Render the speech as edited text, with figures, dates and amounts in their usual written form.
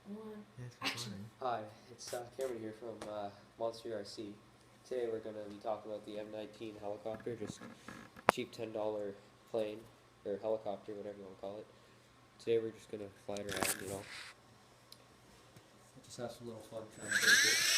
One. Yes, Action. recording. Hi, it's Cameron here from Monster RC. Today we're going to be talking about the M19 helicopter, just cheap $10 plane, or helicopter, whatever you want to call it. Today we're just going to fly it around, just have some little fun trying to break it.